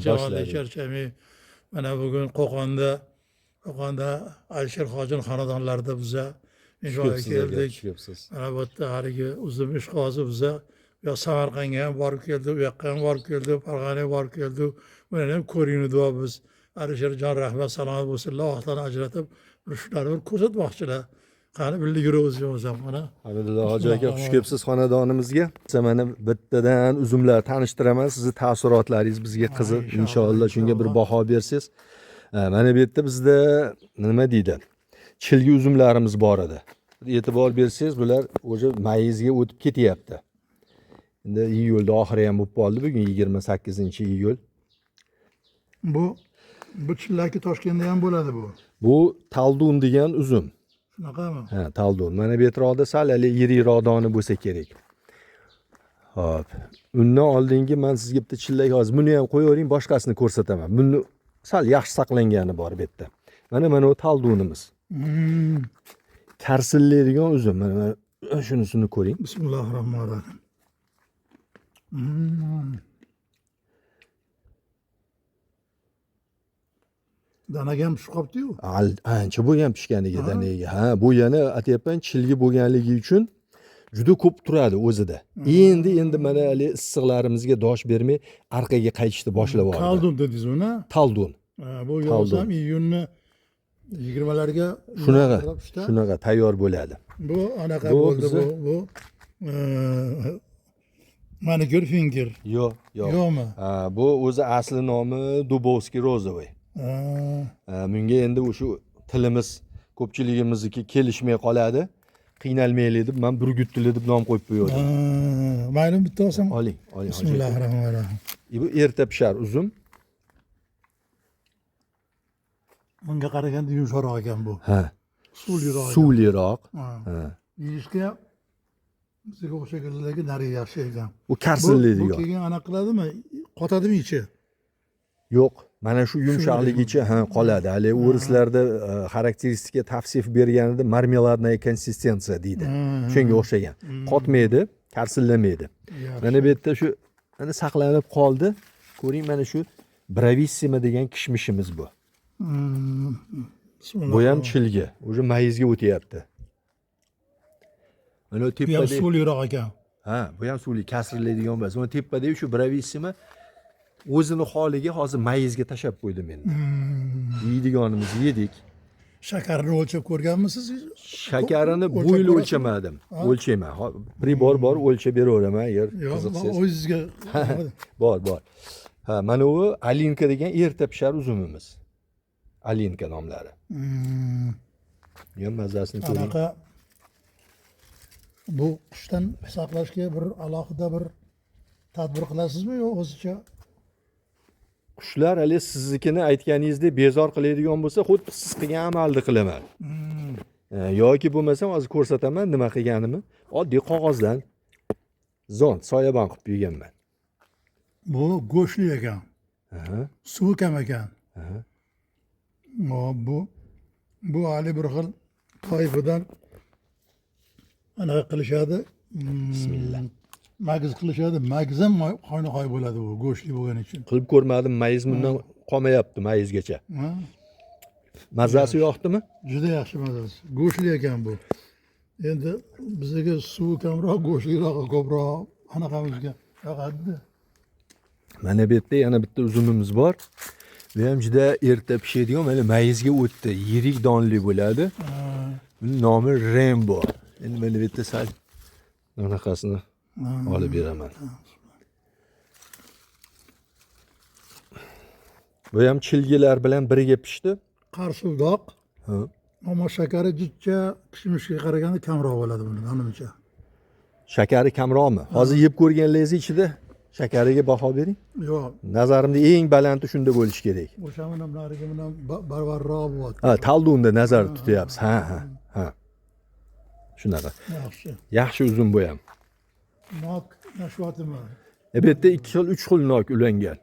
charchaganlik boshladik. charchamay. Mana bugun Qo'qonda Alisher Hojin xonadonlarida biza Tushib inshoga yopsiz aka, keldik. tushib yopsiz. Mana bu yerda haligi uzum ishqozi biza yo Samarqandga ham borib keldi, u yoqqa ham borib keldi, Farg'onaga borib keldi. Buni ham ko'ringlar biz. Alisherjon rahmat salomat bo'lsin. Alloh taolo ajratib bir shularni bir ko'rsatmoqchilar. Qani birga yuramiz ham mana. Hamdulillah hoji aka, xush kelibsiz xonadonimizga. Mana bittadan uzumlar tanishtiraman. Sizni taassurotlaringiz bizga qiziq. Inshaalloh shunga bir baho bersiz. Mana bu yerda bizda nima deydi? Chilgi uzumlarimiz bor edi. E'tibor bersangiz, bular o'sha mayizga o'tib ketyapti. Endi iyulda oxiri ham bo'lib qoldi. Bugun 28-iyul. Bu chillaki Toshkentda ham bo'ladi bu. Bu taldun degan uzum. Shunaqami? Ha, taldun. Mana bu yerda sal yiriroq doni bo'lsa kerak. Hop. Undan oldingi men sizga bitta chillak hozir buni ham qo'yavering, boshqasini ko'rsataman. Buni sal yaxshi saqlangani bor bu yerda. Mana o taldunimiz. Karsillaydigan uzum. Mana shunisini ko'ring. Bismillahirrohmanirrohim. Danaga ham pishib qolibdi-yu. Ancha bo'lgan pishganiga danaga. Ha, bu yana aytyapman, chilgi bo'lganligi uchun juda ko'p turadi o'zida. Endi mana hali issiqlarimizga dosh bermay orqaga qaytishni boshlab oldi. Taldun dedingiz uni? Taldun. Bu yozam iyunni 20larga shunaqa tayyor bo'ladi. Bu anaqa bo'ldi bu. Manikür finger. Yo'q. Yo'qmi? Bu o'zi asli nomi Dubovskiy rozovый. Bunga endi o'sha tilimiz ko'pchiligimizniki kelishmay qoladi. Qiynalmaylik deb men Burgutli deb nom qo'yib qo'ydim. Mayli bitta olsam. Oling. Bismillahirrohmanirrohim. Bu erta pishar uzum. Bunga qaraganda yumshoqroq ekan bu. Ha. Suvliroq. Ha. Yeyishga bizga o'xshagandagi nari yaxshi ekan. Bu karsillaydi Bu keyin anaqa qiladimi? Qotadimi ichi? Yo'q. Mana shu yumshoqligicha qoladi. Hali o'rislarda xarakteristika tavsif berganida marmeladная konsistensiya deydi. Shunga o'xshagan. Qotmaydi, karsillamaydi. Mana bu yerda shu saqlanib qoldi. Ko'ring, mana shu bravissima degan kishmishimiz bu. Bu ham chilgi, o'sha mayizga o'tyapti. Mana tepada. Bu ham suvliroq ekan. Ha, bu ham suvli, kasrillaydigan emas. Mana tepadagi shu bravissima o'zini holiga hozir mayizga tashab qo'ydim endi. Yeydiganimizni yedik. Shakarini o'lchab ko'rganmisiz? Shakarini bo'yli o'lchamadim. O'lchayman. Pribor bor, o'lchab beraveraman agar qiziqsangiz. O'zingizga bor. Ha, mana u Alinka degan erta pishar uzumimiz. Alinka nomlari. Ham mazasini ko'ring. Anaqa bu qishdan saqlashga bir alohida bir tadbir qilasizmi yo o'zicha? Qushlar hali siznikini aytganingizdek bezor qiladigan bo'lsa, xuddi siz qilgan amalni qilaman. Yoki bo'lmasa hozir ko'rsataman nima qilganimni. Oddiy qog'ozdan zont, soyabon qilib yeganman. Bu go'shtli ekan. Suvi kam ekan. Bu hali bir xil toifadan anaqa qilishadi. Bismillah. Magiz qilishadi. Magiz ham qo'yni-qo'y bo'ladi bu go'shtli bo'lgani uchun. Qilib ko'rmadim, mayiz bundan qolmayapti mayizgacha. Mazasi yoqdimi? Juda yaxshi mazasi. Go'shtli ekan bu. Endi bizga suvi kamroq, go'shtliroq, ko'proq anaqamizga yoqadi. Mana bu yerda yana bitta uzumimiz bor. Bu ham juda erta pishadigan, mana mayizga o'tdi. Yirik donli bo'ladi. Buning nomi Rainbow. Endi mana bu yerda sal anaqasini olib beraman. Bu ham chilgilar bilan birga pishdi. Qarsildoq. Ammo shakari jichcha kishmishga qaraganda kamroq bo'ladi buni, menimcha. Shakari kamroqmi? Hozir yeb ko'rganlaringiz ichida shakariga baho bering. Yo'q. Nazarimda eng balandi shunda bo'lish kerak. O'sha bilan nariga bilan barvarroq bo'lyapti. Ha, taldunda nazar tutyapsiz. Ha. Shunaqa. Yaxshi uzum bu ham. Nok nashvatimi? Bu yerda 2 xil, 3 xil nok ulangan.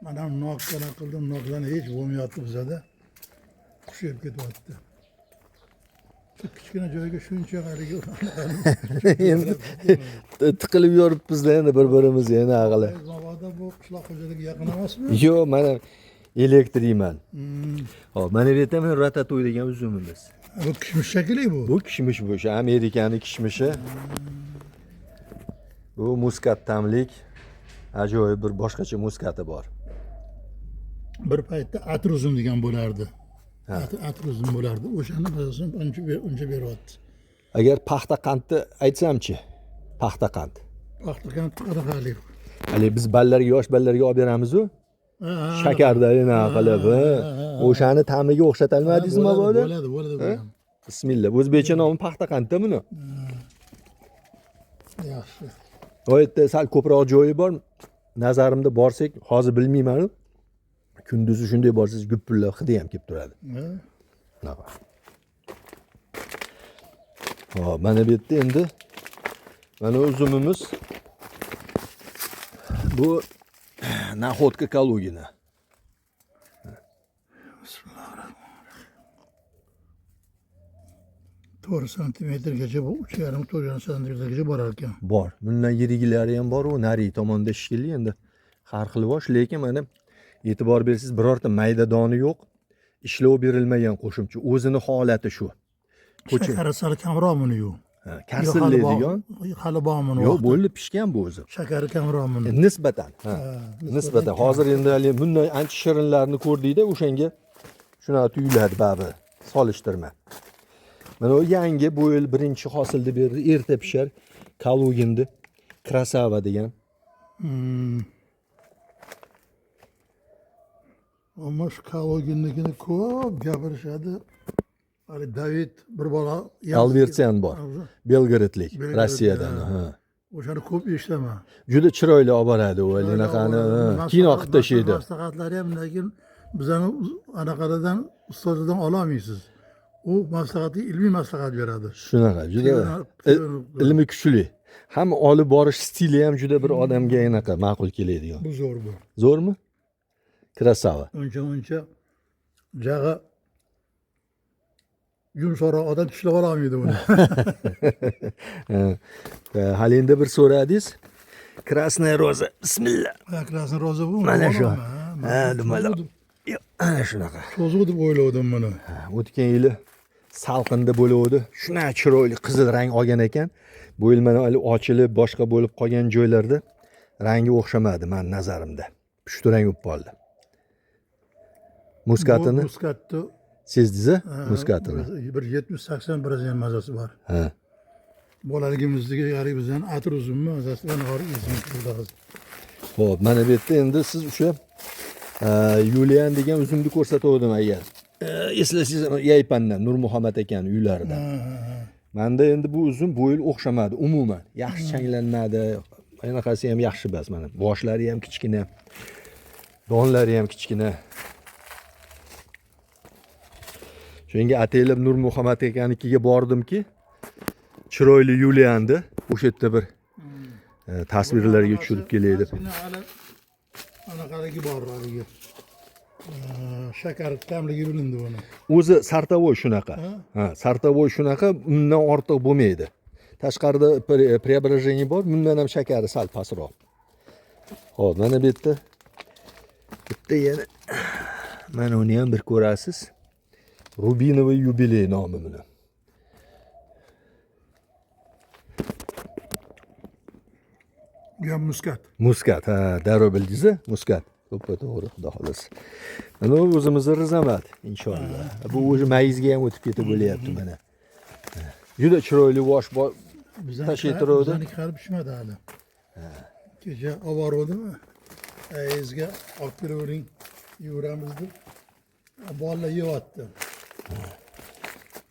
Mana nok qildim, nokdan hech bo'lmayapti bizada. Qush yeb ketyapti. Kichkina joyga shuncha haligi endi tiqilib yuribmiz-da endi bir-birimizga endi aqli. Mabodo bu qishloq xo'jaligi yaqin emasmi? Yo'q, mana elektriyman. Hop, mana bu yerda men ratatoy degan uzumimiz. Bu kishmish shekilli bu. Bu kishmish bu, o'sha Amerikaning kishmishi. Bu muskat tamlik. Ajoyib bir boshqacha muskati bor. Bir paytda atir uzum degan bo'lardi. Atir uzum bo'lardi. O'shani bilasan uncha beryapti. Agar paxta qandni aytsamchi, paxta qand. Paxtakan qanaqalik? Hali biz ballarga, yosh ballarga olib beramiz-ku. Shakarda yana qilib, o'shani ta'miga o'xshatalmadingizmi bo'ladi? Bo'ladi. Bismillah. O'zbekcha nomi paxta qandda buni. Yaxshi. Bu yerda sal ko'proq joyi bor. Nazarimda borsak, hozir bilmayman. Kunduzi shunday borsangiz gupillab hidi ham kelib turadi. Hop, mana bu yerda endi mana uzumimiz. Bu naxotka Kalugina. To'rt santimetrgacha bu 3,5-4 santimetrgacha borar ekan. Bor. Bundan yirigilari ham bor, u nari tomonda shikilli endi har xil bosh, lekin mana e'tibor bersangiz birorta mayda doni yo'q. Ishlov berilmagan qo'shimcha. O'zini holati shu. Shakari sal kamroqmi yo'q? Karsillaydigan. Hali bormi? Yo'q, bo'ldi pishgan bu o'zi. Shakari kamroqmi? Nisbatan. Nisbatan. Hozir endi hali bunday ancha shirinlarni ko'rdingda, o'shanga shunaqa tuyuladi babi. Solishtirma. Mana o yangi bu yil birinchi hosilni berdi, erta pishar. Kaluginni Krasava degan. Ammo shu Kaluginnikini ko'p gapirishadi. Hali David bir bola Albertsen bor. Belgradlik, Rossiyadan. O'shani ko'p eshitaman. Juda chiroyli olib boradi u anaqani. Kino qilib tashlaydi. Maslahatlari ham, lekin bizani anaqalardan ustozlardan ololmaysiz. U maslahatni ilmiy maslahat beradi. Shunaqa, juda ilmi kuchli. Ham olib borish stili ham juda bir odamga anaqa ma'qul keladigan. Bu zo'r bu. Zo'rmi? Krasava. Uncha jag'i yumshoqroq odam tishlab olmaydi buni. Hali endi bir so'radingiz. Krasnaya roza. Bismillah. Krasnaya roza bu. Mana shu. Nimalar? Ana shunaqa. Cho'zg'u deb o'ylovdim buni. O'tgan yili salqinda bo'luvdi. Shuna chiroyli qizil rang olgan ekan. Bu yil mana ochilib, boshqa bo'lib qolgan joylarda rangi o'xshamadi men nazarimda. Pushti rang bo'lib qoldi. Muskatini sezdingiz-a? Muskatini. Bir 70-80% mazasi bor. Bolaligimizdagi yari bizdan atir uzummi mazasidan hori izini turdi hozir. Xo'p, mana bu yerda endi siz o'sha Yulian degan uzumni ko'rsatdim agar. Eslasangiz Yaypandan Nur Muhammad ekan uylaridan. Menda endi bu uzum bu yil o'xshamadi umuman. Yaxshi changlanmadi. Anaqasi ham yaxshi emas mana. Boshlari ham kichkina. Donlari ham kichkina. Shunga ataylab Nur Muhammad ekanikiga bordimki, chiroyli Yulian'di. O'sha yerda bir tasvirlarga tushirib kelay deb. Anaqaligi bor haligi. Shakar tamligi bilindi buni. O'zi sartavoy shunaqa. Sartavoy shunaqa, undan ortiq bo'lmaydi. Tashqarida preobражение bor, bundan ham shakari sal pastroq. Xo'p, mana bu yerda yana mana uni ham bir ko'rasiz. Rubinovый yubiley nomi buni. Bu muskat. Muskat, darrov bildingiz-a? Muskat. To'ppa to'g'ri, xudo xohlasa. Mana o'zimizning rizamat inshaalloh. Bu o'zi mayizga ham o'tib ketib bo'lyapti mana. Juda chiroyli bosh tashib turadi. Bizning hali pishmadi hali. Kecha olib boruvdimi? Ayizga olib kelavering, yuramiz deb. Bolalar yeyapti.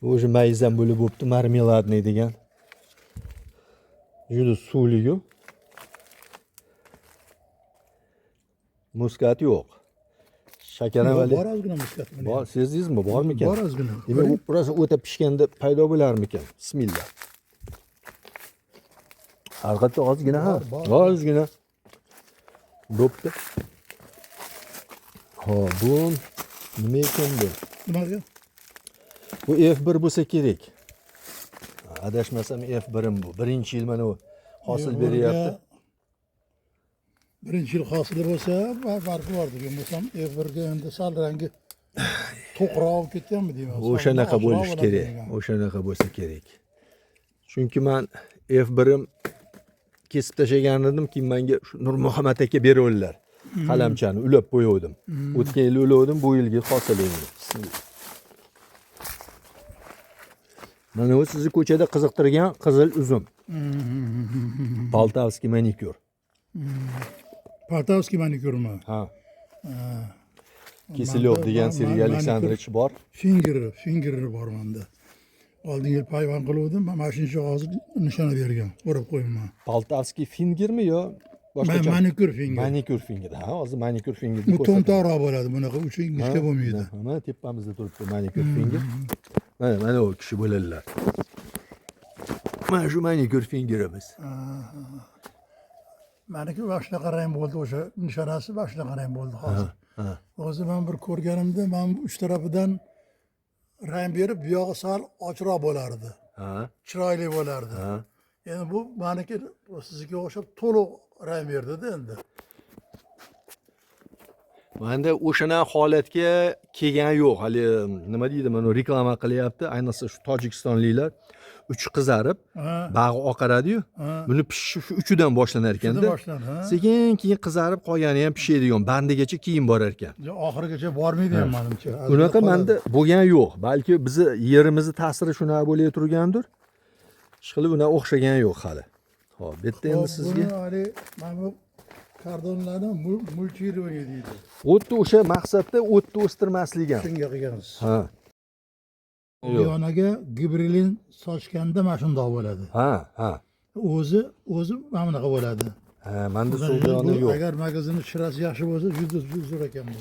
O'sha mayizdan bo'lib bo'pti, marmeladniy degan. Juda suvli-ku. Muskat yo'q. Shakaravali. Bor ozgina muskat. Bor, sezdingizmi? Bormikan? Bor ozgina. Demak, u rosa o'ta pishganda paydo bo'larmikan? Bismillah. Albatta ozgina ha. Ozgina. Bo'pti. Xo'p, bu nima ekan bu? Nimaga? Bu F1 bo'lsa kerak. adashmasam F1'im bu. Birinchi yil mana bu hosil beryapti. Birinchi yil hosili bo'lsa, farqi bor degan bo'lsam, F1ga endi sal rangi to'qroq olib ketganmi deyman. O'shanaqa bo'lishi kerak. O'shanaqa bo'lsa kerak. Chunki men F1'im kesib tashlagan edim, keyin menga Nurmuhammad aka berdilar. Qalamchani ulab qo'ydim. O'tgan yil ulavdim, bu yilgi hosilingi. Mana bu sizni ko'chada qiziqtirgan qizil uzum. Poltavskiy manikyur. Poltavskiy manikyurmi? Ha. Kisilyov degan Sergey Aleksandrovich bor. Fingeri bor menda. Oldingi yil payvand qiluvdim, mana shuncha hozir nishona bergan, o'rab qo'yman. Poltavskiy fingermi yo boshqacha? Manikyur finger. Manikyur finger. Ha, hozir manikyur finger. Bu to'mtoqroq bo'ladi, bunaqa uch ingichka bo'lmaydi. Mana tepamizda turibdi manikyur finger. Mana o kishi bo'ladilar. Mana shu manikyur fingerimiz. Maniki boshqa rang bo'ldi, o'sha nishonasi boshqa rang bo'ldi hozir. Hozir men bir ko'rganimda, men uch tarafidan rang berib, bu yog'i sal ochroq bo'lardi. Chiroyli bo'lardi. Endi bu meniki sizga o'xshab to'liq rang berdi-da endi. Menda o'shana holatga kelgan yo'q. Hali nima deydi, mana reklama qilyapti, ayniqsa shu tojikistonliklar uchi qizarib, bag'i oqaradi-yu. Buni pishish shu uchidan boshlanar ekanda. Sekin keyin qizarib qolgani ham pishadigan, bandigacha keyin borar ekan. Oxirigacha bormaydi ham menimcha. Unaqa menda bo'lgan yo'q. Balki bizni yerimizni ta'siri shunaqa bo'lib turgandir. Ishqilib buna o'xshagan yo'q hali. Xo'p, bu yerda endi sizga mana bu kardonlarni mulchирование deydi. O'tni o'sha maqsadda o'tni o'stirmaslik ham. Shunga qilgansiz. Ha. Yonaga gibrilin sochganda mana shundoq bo'ladi. Ha. O'zi mana bunaqa bo'ladi. Ha, menda so'g'oni yo'q. Agar magazinning shirasi yaxshi bo'lsa, juda zo'r ekan bu.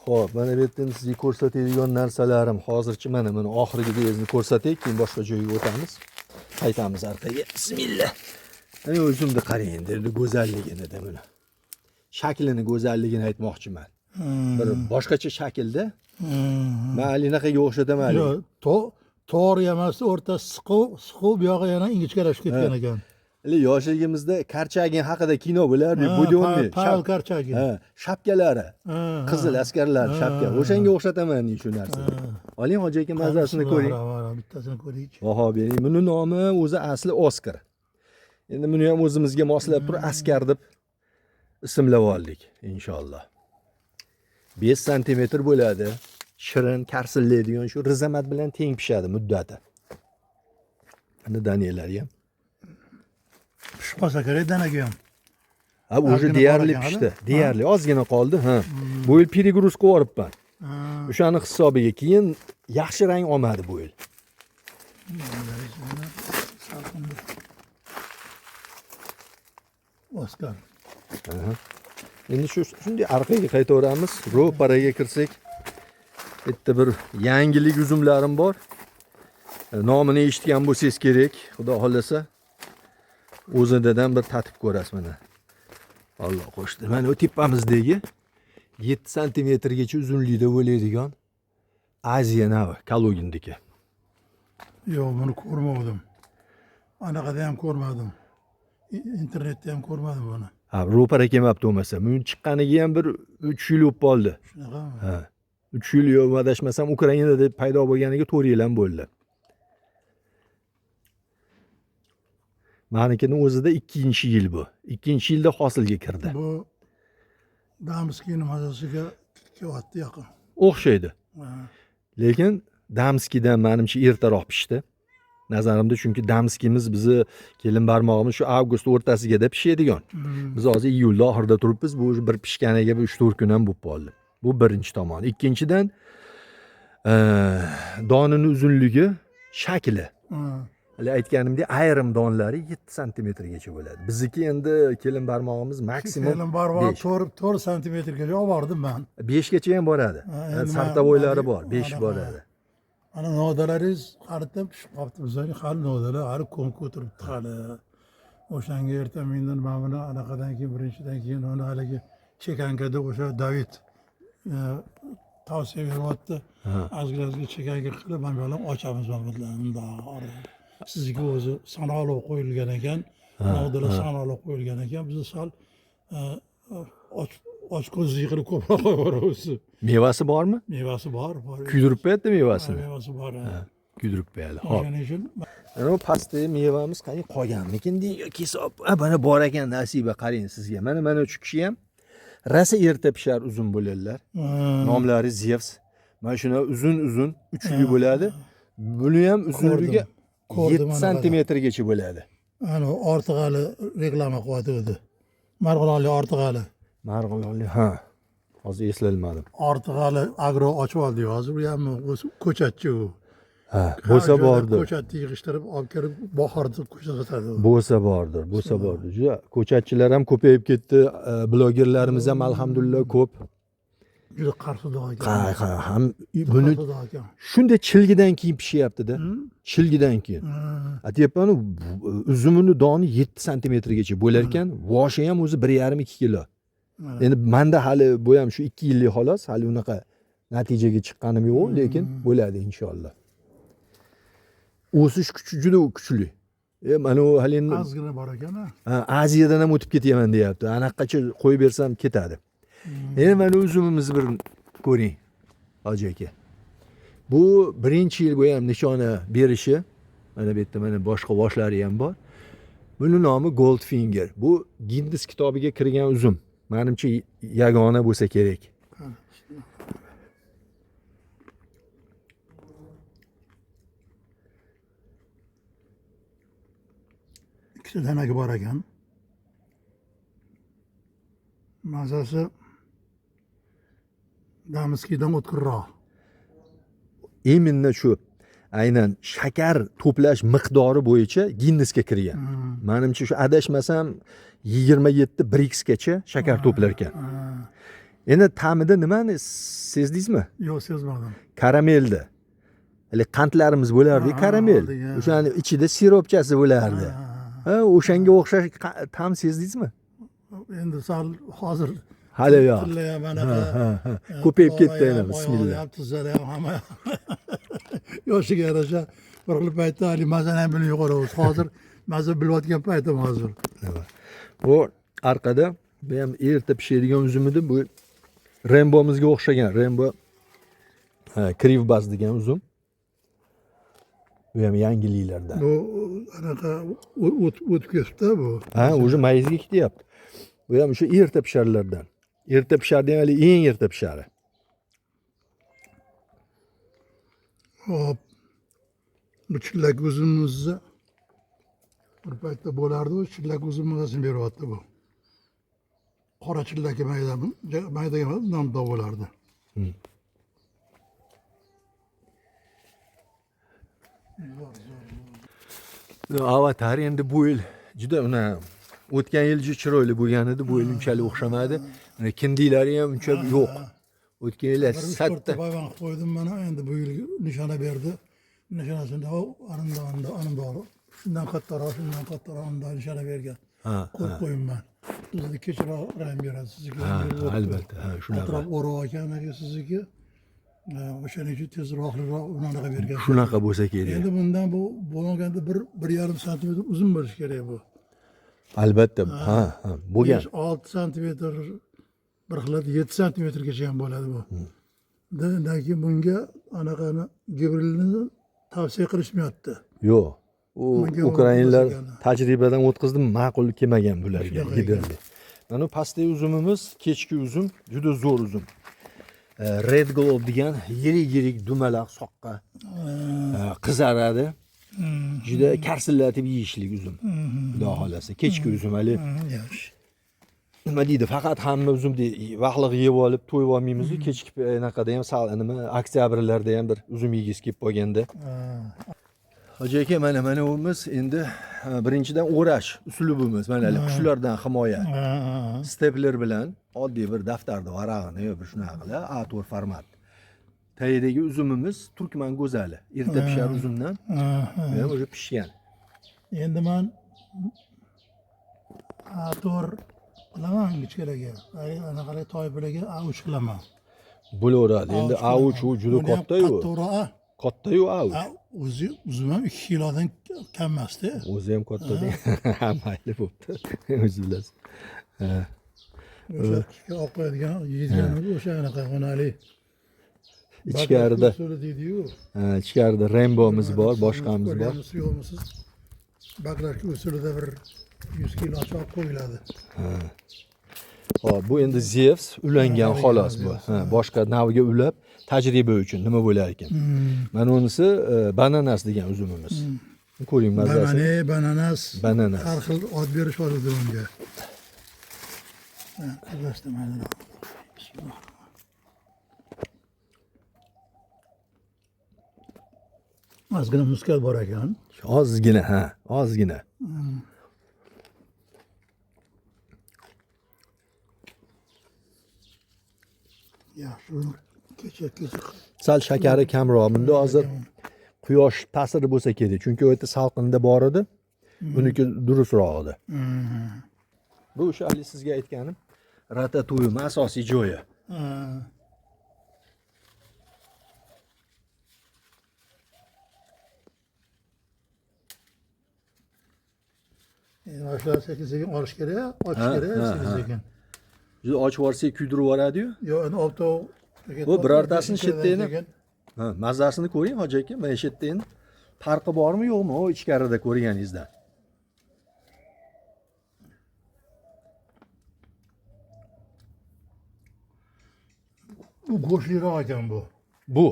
Xo'p, mana bu yerda sizga ko'rsatadigan narsalarim hozircha mana oxirgi bezni ko'rsataylik, keyin boshqa joyga o'tamiz. Qaytamiz orqaga. Bismillah. Mana o'zimni qarang endi go'zalligini da buni. Shaklini go'zalligini aytmoqchiman. Bir boshqacha shaklda. Men alinaqaga o'xshataman. Yo'q, to'g'ri emas, o'rtasi siqov, bu yog'i yana ingichkalashib ketgan ekan. Yoshligimizda Karchagin haqida kino bo'lardi, Budionniy. Pavel Karchagin. Shapkalari. Qizil askarlar shapka. O'shanga o'xshataman shu narsani. Oling hoji aka mazasini ko'ring. Bittasini ko'raychi. Baho bering. Buni nomi o'zi asli Oskar. Endi buni ham o'zimizga moslab turib askar deb ismlab oldik inshaalloh. 5 sm bo'ladi. Shirin, karsillaydigan shu rizamat bilan teng pishadi muddati. Ana daniyalari ham. Pishib qolsa kerak danaga ham. Ha, o'sha deyarli pishdi. Deyarli ozgina qoldi, ha. Bu yil перегруз qilib yuboribman. O'shani hisobiga keyin yaxshi rang olmadi bu yil. Oskar. Endi shunday orqaga qaytaveramiz. Ro'paraga kirsak, bitta bir yangilik uzumlarim bor. Nomini eshitgan bo'lsangiz kerak, xudo xolasa. O'zidan bir tatib ko'rasiz mana. Alloh qo'shdi. Mana o tepamizdagi 7 sm gacha uzunlikda bo'ladigan Aziya navi, Kalugindiki. Yo'q, buni ko'rmadim. Anaqada ham ko'rmadim. Internetda ham ko'rmadim buni. Ha, ro'para kelmabdi bo'lmasa. Buni chiqqaniga ham bir 3 yil bo'lib qoldi. Shunaqami? Ha. 3 yil yo'q, adashmasam Ukrainada paydo bo'lganiga 4 yil ham bo'ldi. Manikini o'zida 2-yil bu. 2-yilda hosilga kirdi. Bu Damskiyning mazasiga kelyapti yaqin. O'xshaydi. Lekin Damskiydan menimcha ertaroq pishdi. Nazarimda, chunki Damskiyimiz bizni kelin barmog'imiz shu avgust o'rtasigada pishadigan. Biz hozir iyulda oxirida turibmiz. Bu bir pishganiga 3-4 kun ham bo'lib qoldi. Bu birinchi tomon. Ikkinchidan donining uzunligi, shakli. Hali aytganimdek, ayrim donlari 7 sm gacha bo'ladi. Bizniki endi kelin barmog'imiz maksimum kelin barmog'i 4 sm gacha olib bordim men. 5 gacha ham boradi. Sartavoylari bor, 5 boradi. Ana nodalaringiz qaritab pishib qolibdi. Bizlarning hali nodalar hali ko'mib o'tiribdi hali. O'shanga ertamindan men buni anaqadan keyin birinchidan keyin uni haligi chekankada o'sha David tavsiya beryapti. Azgrazga chekanga qilib mana bular ochamiz mana bularni. Sizga o'zi sanoqli qo'yilgan ekan. Nodira sanoqli qo'yilgan ekan. Biz sal ochko'zlik qilib ko'proq qo'yaveramiz. Mevasi bormi? Mevasi bor. Kuydirib qo'yadi mevasini. Mevasi bor. Kuydirib qo'yadi. Xo'p. O'shaning uchun Ana pastdagi mevamiz qani qolganmikin degan hisob. Mana bor ekan nasiba qarang sizga. Mana shu kishi ham rasa erta pishar uzun bo'ladilar. Nomlari Zevs. Mana shuna uzun uchli bo'ladi. Buni ham uzunligi 7 santimetrgacha bo'ladi. Ana Ortiqali reklama qilyapti. Marg'ilonli Ortiqali. Marg'ilonli, ha. Hozir eslolmadim. Ortiqali agro ochib oldi hozir. Bu ham ko'chatchi u. Ha, bo'lsa bordir. Ko'chatni yig'ishtirib olib kelib bahorda ko'rsatadi. Bo'lsa bordir. Juda ko'chatchilar ham ko'payib ketdi. Blogerlarimiz ham alhamdulillah ko'p. Juda qarsidoq ekan. Ham buni shunday chilgidan keyin pishyapti-da. Chilgidan keyin. Aytyapman, uzumini doni 7 santimetrgacha bo'lar ekan, voshi ham o'zi 1,5-2 kilo. Endi menda hali bu ham shu 2 yillik xolos, hali unaqa natijaga chiqqanim yo'q, lekin bo'ladi inshaalloh. O'sish kuchi juda kuchli. Mana u hali endi ozgina bor ekan. Aziyadan ham o'tib ketaman deyapti. Anaqacha qo'yib bersam ketadi. Endi mana uzumimizni bir ko'ring, Hoji aka. Bu birinchi yil bu ham nishona berishi. Mana bu yerda mana boshqa boshlari ham bor. Buni nomi Goldfinger. Bu Guinness kitobiga kirgan uzum. Menimcha yagona bo'lsa kerak. Ikkita danagi bor ekan. Mazasi Damiskidan o'tkirroq. Именно shu aynan shakar to'plash miqdori bo'yicha Guinnessga kirgan. Menimcha shu adashmasam 27 Brix gacha shakar to'plar ekan. Endi ta'mida nimani sezdingizmi? Yo'q, sezmadim. Karamelda. Hali qandlarimiz bo'lardi, karamel. O'shaning ichida siropchasi bo'lardi. O'shanga o'xshash ta'm sezdingizmi? Endi sal hozir hali yo'q. Ko'payib ketdi yana, bismillah. Tuzlar ham hamma yoshiga yarasha bir xil paytda hali mazani ham bilmay qolamiz. Hozir maza bilayotgan paytim hozir. Bu orqada bu ham erta pishadigan uzum edi. Bu Rembomizga o'xshagan. Rembo Krivbaz degan uzum. Bu ham yangiliklardan. Bu anaqa o'tib ketdi bu. Ha, o'sha mayizga ketyapti. Bu ham o'sha erta pisharlardan. Erta pishar degan eng erta pishari. Hop. Bu chillak uzumimizni bir paytda bo'lardi, u chillak uzumimizni beryapti bu. Qora chillak mayda emas, namda bo'lardi. Avatar endi bu yil juda o'tgan yil juda chiroyli bo'lgan edi, bu yil unchalik o'xshamadi. Kindiklari ham uncha yo'q. O'tgan yil satda bayvan qilib qo'ydim mana, endi bu yil nishona berdi. Nishonasini animdor. Shundan kattaroq nishona bergan. Qo'yib qo'yimman. Bizni kechroq rang beradi sizga. Albatta, shunaqa. Atrof o'rab ekan sizga. O'shaning uchun tezroq unaqa bergan. Shunaqa bo'lsa kerak. Endi bundan bu bo'lganda 1,5 santimetr uzun bo'lishi kerak bu. Albatta, bo'lgan. 6 santimetr, bir xil 7 santimetrgacha ham bo'ladi bu. Undan keyin bunga anaqani gibrilni tavsiya qilishmayapti. Yo'q. U ukrainlar tajribadan o'tkazdi, ma'qul kelmagan bularga gibrilni. Mana pastdagi uzumimiz kechki uzum, juda zo'r uzum. Red Globe degan yirik dumaloq soqqa qizaradi. Juda karsillatib yeyishlik uzum. Xudo xolasa, kechki uzum hali. Nima deydi, faqat hamma uzumni vaqtliq yeb olib to'yib olmaymiz, kechki anaqada ham nima oktyabrlarda ham bir uzum yegiz kelib qolganda. Hoji aka, mana o'miz endi birinchidan o'rash uslubimiz, mana qushlardan himoya. Stepler bilan oddiy bir daftarda varag'ini yo bir shunaqa qilib, A4 format. Tayidagi uzumimiz Turkman go'zali, erta pishar uzumdan. Ham o'sha pishgan. Endi men A4 qilaman kichkinaga. Anaqalar toifalarga A3 qilaman. bo'laveradi. Endi avuch u juda katta-yu. Kattaroq. Katta-yu avuch. O'zi uzum ham 2 kilodan kam emasda. O'zi ham katta deng. Ha, mayli bo'pti. O'zi bilasiz. Ha. O'sha qishga olib qo'yadigan yeydiganimiz o'sha anaqa xonali. Ichkarida. Usulü deydi-yu. Ha, ichkarida Rainbow'miz bor, boshqamiz bor. Ko'rganmisiz yo'qmisiz? Baklarki usulida bir 100 kilo olib qo'yiladi. Hop, bu endi Zevs ulangan xolos bu. Ha, boshqa navga ulab tajriba uchun nima bo'lar ekan. Mana unisi bananas degan uzumimiz. Ko'ring mazasi. Bananas. Bananas. Har xil od berishadi unga. Qizlashdi mana. Bismillah. Ozgina muskat bor ekan. Ozgina, ha, ozgina. Yaxshi. Kecha. Sal shakari kamroq. Bunda hozir quyosh ta'siri bo'lsa kerak, chunki u yerda salqinda bor edi. Buniki durustroq edi. Bu o'sha hali sizga aytganim ratatouille asosiy joyi. Aşağı 8-8 olish kerak, ochish kerak 8-8. Juda ochib yuborsak kuydirib yuboradi-yu. Yo, endi olto. Bu birortasini shetdayni. Ha, mazasini ko'ring, hoji aka. Mana shetdayni farqi bormi, yo'qmi? O ichkarida ko'rganingizda. Bu go'shtliroq ekan bu. Bu.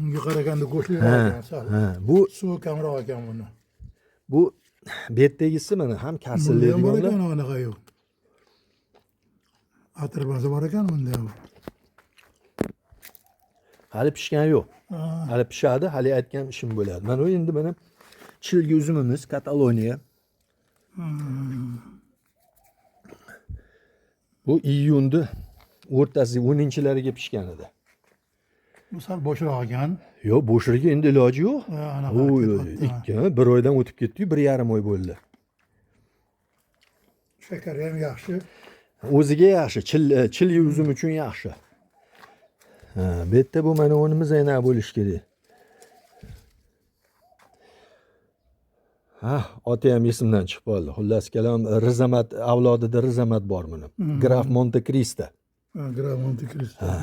Unga qaraganda go'shtliroq ekan sal. Ha, bu Suvi kamroq ekan buni. bu betdagisi mana ham Bunda ham bor kasillaydiganlar. ekan anaqa yo'q. Atirbazi bor ekan bunda ham. Hali pishgan yo'q. Hali pishadi, hali aytgan ishim bo'ladi. Mana u endi mana chilgi uzumimiz Kataloniya. Bu iyunni o'rtasi 10-lariga pishgan edi. Bu sal boshroq ekan. Yo'q, bo'shligiga endi iloji yo'q. Anaqa. Bir oydan o'tib ketdi-yu, 1,5 oy bo'ldi. Shakari ham yaxshi. O'ziga yaxshi, chilgi uzum uchun yaxshi. Ha, bu yerda bu mana o'nimiz yana bo'lish kerak. Ha, oti ham esimdan chiqib qoldi. Xullas kalom, Rizamat avlodida Rizamat bor buni. Graf Monte Cristo. Graf Monte Cristo. Ha,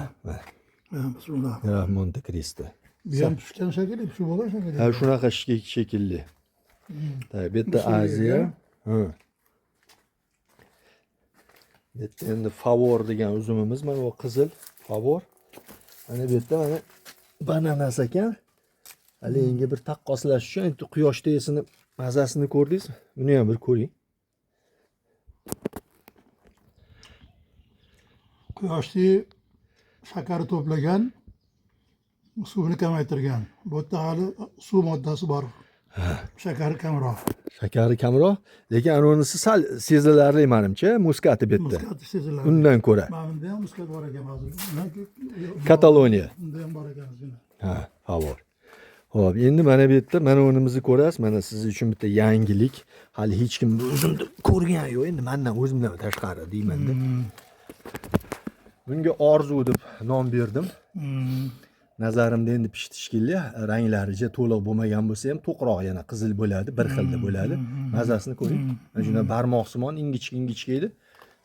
Bismillah. Graf Monte Cristo. Bu ham pishgan shekilli, pishib bo'lgan shekilli. Ha, shunaqa shekilli. Bu yerda Aziya. Ha. Bu yerda endi Favor degan uzumimiz, mana bu qizil Favor. Mana bu yerda mana bananas ekan. Hali enga bir taqqoslash uchun endi quyoshda esini mazasini ko'rdingiz? Buni ham bir ko'ring. Quyoshni shakari to'plagan, suvini kamaytirgan. Bu yerda hali suv moddasi bor. Shakari kamroq. Shakari kamroq, lekin anonisi sal sezilarli menimcha, muskati bu yerda. Muskati seziladi. Undan ko'ra. Mana bunda ham muskat bor ekan hozir. Kataloniya. Bunda ham bor ekan sizga. Ha, Favor. Xo'p, endi mana bu yerda mana o'nimizni ko'rasiz. Mana siz uchun bitta yangilik. Hali hech kim o'zimda ko'rgan yo'q. Endi mendan o'zimdan tashqari deyman-da. Bunga orzu deb nom berdim. Nazarimda endi pishitishkili, ranglaricha to'liq bo'lmagan bo'lsa ham to'qroq yana qizil bo'ladi, bir xilda bo'ladi. Mazasini ko'ring. Mana shuna barmoqsimon ingichka edi.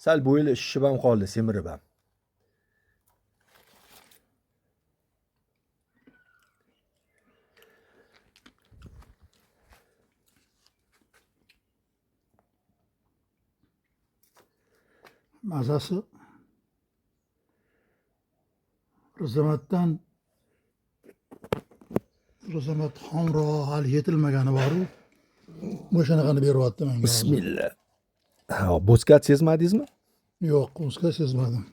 Sal bo'yli shishib ham qoldi, semirib ham. Mazasi Rizamat xomroq hali yetilmagani bor-u. O'shanaqani beryapti menga. Bismillah. Ha, muskat sezmadingizmi? Yo'q, muskat sezmadim.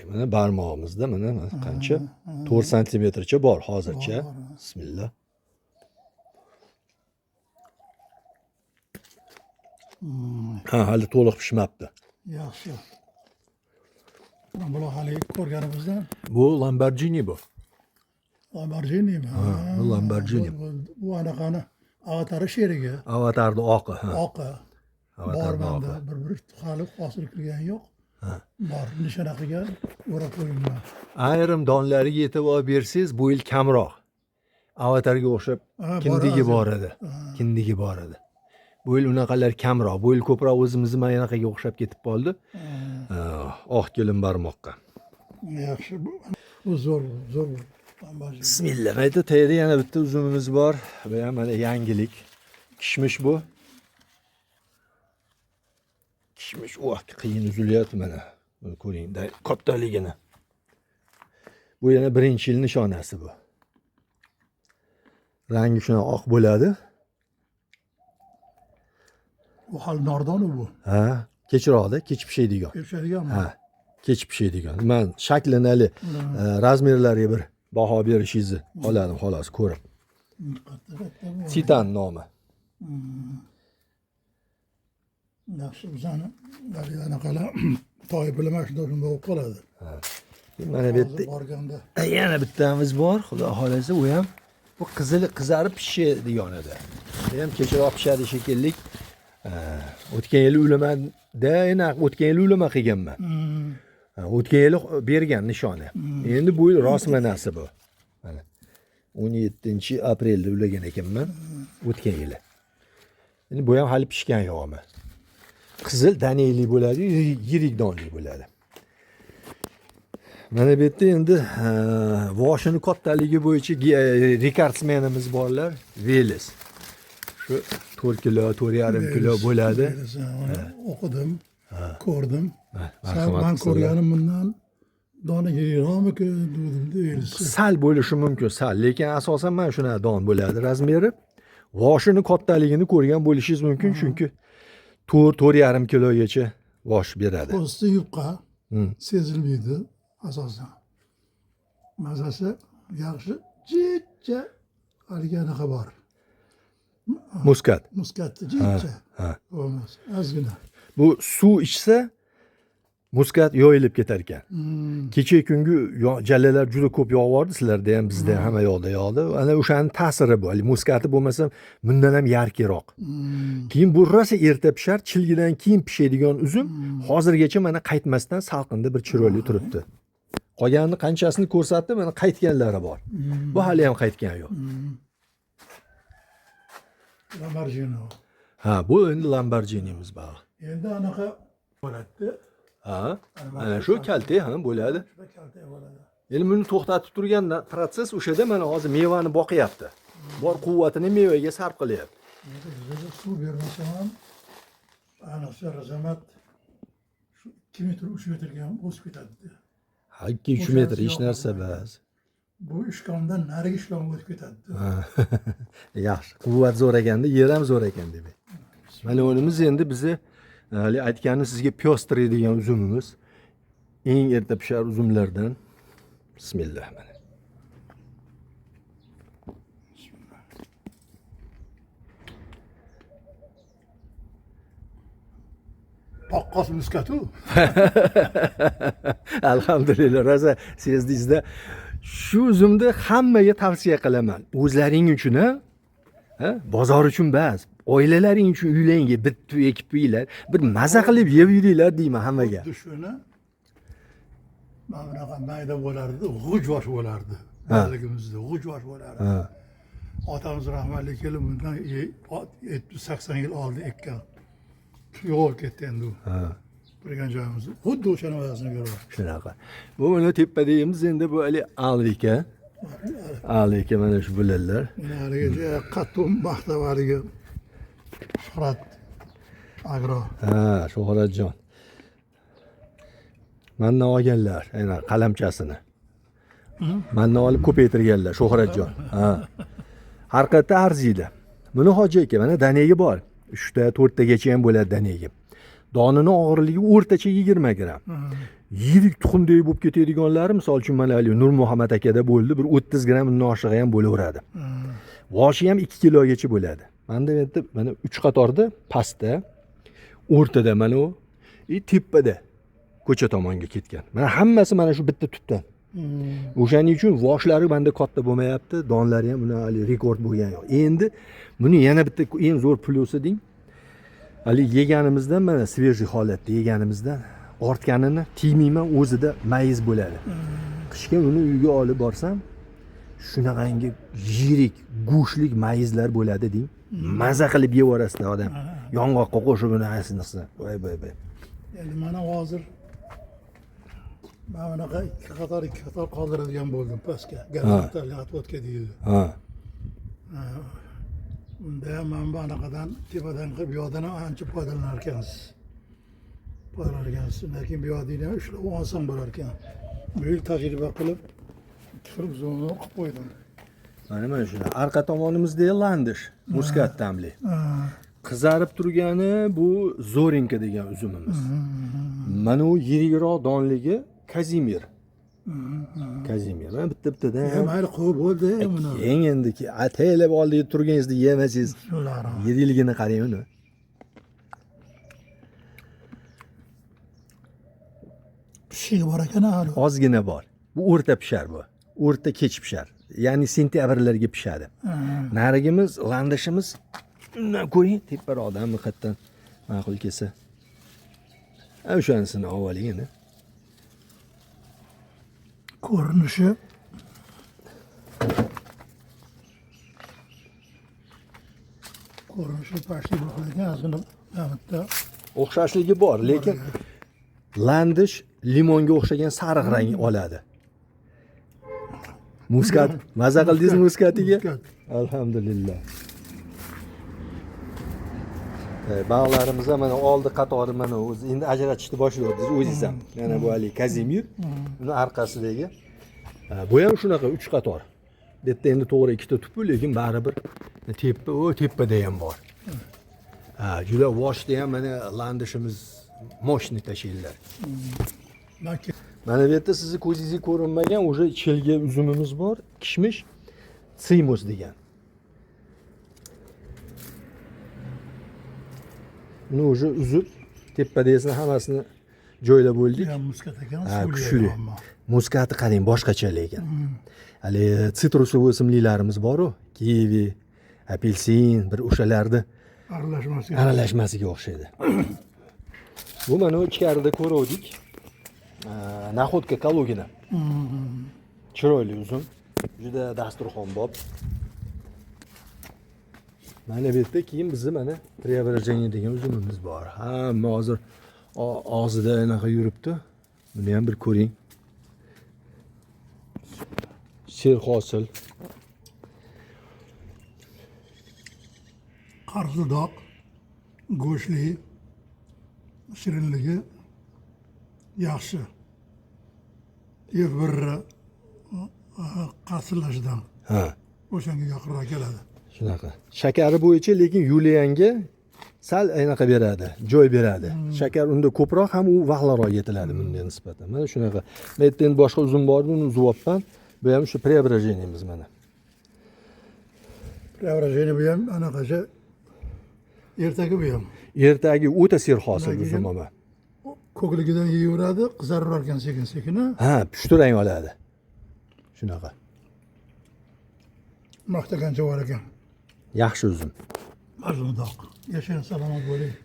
Mana barmog'imizda mana qancha 4 santimetrcha bor hozircha. Bismillah. Ha, hali to'liq pishmabdi. Yaxshi. Bular hali ko'rganimizdan Bu Lamborghini bu. Lamborghinimi? bu Lamborghini. Bu anaqani avatari sherigi. Avatarni oqi, ha. Oqi. Avatarni Bor oqi. banda bir hali hosil qilgan yo'q. Bor, nishona qilgan, o'rab qo'yilgan. Ayrim donlariga e'tibor bersangiz, bu yil kamroq. Avatarga o'xshab Ha, kindigi bor, bor edi. Kindigi bor edi. Bu yil unaqalar kamroq. Bu yil ko'proq o'zimizni mayonaqaga o'xshab ketib qoldi. Oq kelin barmoqqa. Yaxshi bu. Bu zo'r, zo'r. Bismillah. Mayda tayyorda yana bitta uzumimiz bor. Bu ham mana yangilik. Kishmish bu. Kishmish qiyin uzilyapti mana. Buni ko'ring, kattaligini. Bu yana birinchi yil nishonasi bu. Rangi shuna oq bo'ladi. Bu hal nordon bu. Ha, kechroqda, kech pishadigan. Pishadiganmi? Ha, kech pishadigan. Men shaklini hali razmerlariga bir baho berishingizni oladim xolos ko'rib. Titan nomi. Yaxshi bizani anaqalar toy bilan shunday bo'lib qoladi. Mana bu yerda Borganda yana bittamiz bor. Xudo xolasa, u ham bu qizili qizarib pishadigan edi. Bu ham kechroq pishadi shekilli. O'tgan yili ulamada, o'tgan yili ulama qilganman. O'tgan yili bergan nishoni. Endi bu yil rostmanasi bu. Mana 17-aprelda ulagan ekanman. O'tgan yili. Endi bu ham hali pishgan yo'qmi? Qizil daneli bo'ladi, yirik donli bo'ladi. Mana bu yerda endi voshini kattaligi bo'yicha rekordsmenimiz borlar, Veles. Shu 4 kilo, 4,5 kilo bo'ladi. O'qidim, ko'rdim. Marhamat. Men ko'rganim bundan dona yig'roqmi dedim deyilsa. Sal bo'lishi mumkin, sal, lekin asosan mana shuna don bo'ladi razmeri. Voshini kattaligini ko'rgan bo'lishingiz mumkin, chunki 4,5 kilogacha vosh beradi. Po'sti yupqa sezilmaydi asosan. Mazasi yaxshi, jidcha anaqa bor. Muskat. Muskatni jidcha. Bo'lmas, ozgina. Bu suv ichsa muskat yoyilib ketar ekan. Kecha kungi jallalar juda ko'p yog'vordi, sizlarda ham, bizda ham hamma yoqda yog'di. Ana o'shaning ta'siri bu. Muskati bo'lmasa, bundan ham yarkiroq. Keyin bu rosa erta pishar, chilgidan keyin pishadigan uzum hozirgacha mana qaytmasdan salqinda bir chiroyli turibdi. Qolganini qanchasini ko'rsatdi, mana qaytganlari bor. Bu hali ham qaytgani yo'q. Lamborghini. Ha, bu endi Lamborghini'miz bor. Endi anaqa bo'ladi. Ha, ana shu kalta ham bo'ladi. Shuna kalta bo'ladi. Endi buni to'xtatib turgan protsess o'shada mana hozir mevani boqyapti. Bor quvvatini mevaga sarf qilyapti. Bizga suv bermasa ham aniqcha razamat 2 metr 3 metrga ham o'sib ketadi. Ha, 2-3 metr hech narsa emas. Bu ishkomdan narigi ishkom o'tib ketadi. Yaxshi. Quvvat zo'r ekanda, yer ham zo'r ekan demak. Mana o'nimiz endi bizni hali aytganim sizga pyostri degan uzumimiz. Eng erta pishar uzumlardan. Bismillah mana. Paqqos muskatu. Alhamdulillah, rosa sezdingizda. Shu uzumni hammaga tavsiya qilaman. O'zlaring uchun ha, bozor uchun emas, oilalaring uchun uylarga bitta ekib qo'yinglar, bir maza qilib yeb yuringlar deyman hammaga. Shuni mana bunaqa mayda bo'lardi, g'ujvosh bo'lardi. Bizligimizda g'ujvosh bo'lardi. Otamiz rahmatli kelib bundan 70-80 yil oldin ekkan. Yo'q ketdi endi u. Turgan joyimiz xuddi o'shani o'zini ko'ryapti. Shunaqa. Bu mana tepadagimiz endi bu hali alika. Alika mana shu bulanlar. Narigacha qattiq maxtavarigi Shuhrat Agro. Ha, Shuhratjon. Mandan olganlar, aynan qalamchasini. Mandan olib ko'paytirganlar Shuhratjon. Ha. Har qayerda arziydi. Buni hoji aka mana danaga bor. 3 ta 4 tagacha ham bo'ladi danaga. Donini og'irligi o'rtacha 20 gram. Yirik tuxumdek bo'lib ketadiganlari, misol uchun mana Nur Muhammad akada bo'ldi, bir 30 gram undan oshig'i ham bo'laveradi. Voshi ham 2 kilogacha bo'ladi. Menda endi mana 3 qatorda pastda, o'rtada mana u, tepada ko'cha tomonga ketgan. Mana hammasi mana shu bitta tutdan. O'shaning uchun voshlari menda katta bo'lmayapti, donlari ham buni rekord bo'lgan yo'q. Endi buni yana bitta eng zo'r plyusi deng. Hali yeganimizdan mana svejiy holatda yeganimizdan ortganini tiymayman, o'zida mayiz bo'ladi. Qishga uni uyga olib borsam, shunaqangi yirik, go'shtlik mayizlar bo'ladi deng. Maza qilib yevorasizlar odam. Yong'oqqa qo'shib uni asinqsa. Voy. Endi mana hozir mana bunaqa ikki qator qoldiradigan bo'ldim pastga. Garantiyali o'tga deydi. Ha. Unda ham mana bu anaqadan tepadan qilib bu yoqdan ham ancha foydalanar ekansiz. Lekin bu yoqdan ham ushlab olsam bo'lar ekan. Bu yil tajriba qilib turib zo'rni qilib qo'ydim. Mana shuna arqa tomonimizda landish, muskat tamli. Qizarib turgani bu Zorinka degan uzumimiz. Mana u yirikroq donligi Kazimir. Mana bitta-bittadan. Mayli qo'yib bo'ldi buni. Keyin endiki ataylab oldiga turganingizda yemasangiz, yediligini qarang uni. Pishiq bor ekan hali. Ozgina bor. Bu o'rta pishar bu. O'rta kech pishar. Ya'ni sentyabrlarga pishadi. Narigimiz, landishimiz undan ko'ring, teparoqdan miqatdan ma'qul kelsa. O'shanisini avvaligini. Ko'rinishi pashli bo'lgan ozgina bitta o'xshashligi bor, lekin landish limonga o'xshagan sariq rang oladi. Muskat, maza qildingizmi muskatiga? Alhamdulillah. Bog'larimiz ham mana oldi qatori mana o'zi endi ajratishni boshlayapsiz o'zingiz ham. Mana bu hali Kazimir, uni orqasidagi. Bu ham shunaqa 3 qator. Bu yerda endi to'g'ri ikkita tupi, lekin baribir tepada ham bor. Juda voshda ham mana landishimiz moshni tashiydilar. Mana bu yerda sizni ko'zingizga ko'rinmagan o'sha chilga uzumimiz bor, kishmish, tsimus degan. Uni o'sha uzib, tepadasini hammasini joylab bo'ldik. Muskat ekan, kuchli. Muskati qarang, boshqacha lekin. Hali sitrusli o'simliklarimiz bor-ku, kivi, apelsin, bir o'shalarni aralashmasiga o'xshaydi. Bu mana ichkarida ko'rdik. Naxodka Kalugina. Chiroyli uzum. Juda dasturxonbob. Mana bu yerda keyin bizni mana Preobrazhenie degan uzumimiz bor. Hamma hozir og'zida anaqa yuribdi. Buni ham bir ko'ring. Serhosil. Qarzlidoq, go'shtli, shirinligi yaxshi. Bir qarsillashdan. O'shanga yaqinroq keladi. Shunaqa. Shakari bo'yicha lekin Yulianga sal anaqa beradi, joy beradi. Shakar unda ko'proq ham u vaqtlaroq yetiladi bunga nisbatan. Mana shunaqa. Men endi boshqa uzum bor, uni uzyapman. Bu ham shu Preobrazheniemiz mana. Preobrazhenie bu ham anaqacha ertagi bu ham. Ertagi o'ta serhosil uzum ama. Ko'kligidan yeyaveradi, qizarar ekan sekin-sekin. Pushti rang oladi. Shunaqa. Maqtagancha bor ekan. Yaxshi uzum. Qarzlidoq. Yashang, salomat bo'ling.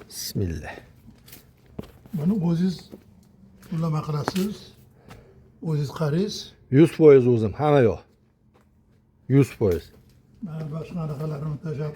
Bismillah. Buni o'zingiz ulama qilasiz. O'zingiz qaraysiz. 100% o'zim, hamma yo'q. 100%. Mana boshqa narsalarni tashlab